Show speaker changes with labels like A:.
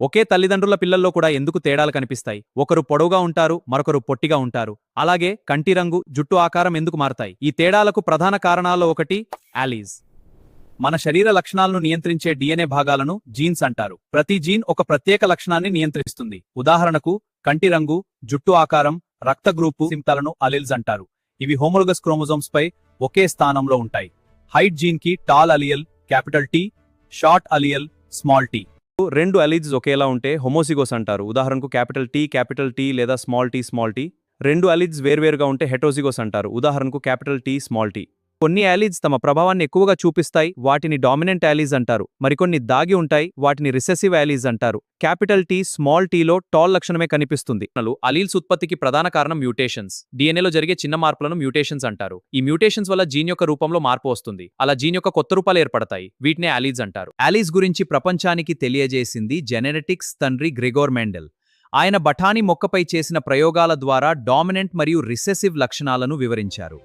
A: ఒకే తల్లిదండ్రుల పిల్లల్లో కూడా ఎందుకు తేడాలు కనిపిస్తాయి? ఒకరు పొడవుగా ఉంటారు, మరొకరు పొట్టిగా ఉంటారు. అలాగే కంటి రంగు, జుట్టు ఆకారం ఎందుకు మారతాయి? ఈ తేడాలకు ప్రధాన కారణాల్లో ఒకటి అలీజ్. మన శరీర లక్షణాలను నియంత్రించే డిఎన్ఏ భాగాలను జీన్స్ అంటారు. ప్రతి జీన్ ఒక ప్రత్యేక లక్షణాన్ని నియంత్రిస్తుంది. ఉదాహరణకు కంటి రంగు, జుట్టు ఆకారం, రక్త గ్రూపు సింప్తాలను అలీల్స్ అంటారు. ఇవి హోమోలోగస్ క్రోమోజోమ్స్ పై ఒకే స్థానంలో ఉంటాయి. హైట్ జీన్ కి tall allele capital T, short allele small T. రెండు అలీల్స్ ఒకేలా ఉంటే హోమోసిగోస్ అంటారు. ఉదాహరణకు క్యాపిటల్ టీ లేదా స్మాల్ టీ. రెండు అలీల్స్ వేర్వేరుగా ఉంటే హెటరోజిగోస్ అంటారు. ఉదాహరణకు క్యాపిటల్ టీ స్మాల్ టీ. కొన్ని అలీల్స్ తమ ప్రభావాన్ని ఎక్కువగా చూపిస్తాయి, వాటిని డామినెంట్ అలీల్స్ అంటారు. మరికొన్ని దాగి ఉంటాయి, వాటిని రిసెసివ్ అలీల్స్ అంటారు. క్యాపిటల్ టీ స్మాల్ టీలో టాల్ లక్షణమే కనిపిస్తుంది. అలీల్స్ ఉత్పత్తికి ప్రధాన కారణం మ్యూటేషన్స్. డిఎన్ఏలో జరిగే చిన్న మార్పులను మ్యూటేషన్స్ అంటారు. ఈ మ్యూటేషన్స్ వల్ల జీన్ యొక్క రూపంలో మార్పు వస్తుంది. అలా జీన్ యొక్క కొత్త రూపాలు ఏర్పడతాయి. వీటినే అలీల్స్ అంటారు. అలీల్స్ గురించి ప్రపంచానికి తెలియజేసింది జెనెటిక్స్ తండ్రి గ్రెగోర్ మెండెల్. ఆయన బఠానీ మొక్కపై చేసిన ప్రయోగాల ద్వారా డామినెంట్ మరియు రిసెసివ్ లక్షణాలను వివరించారు.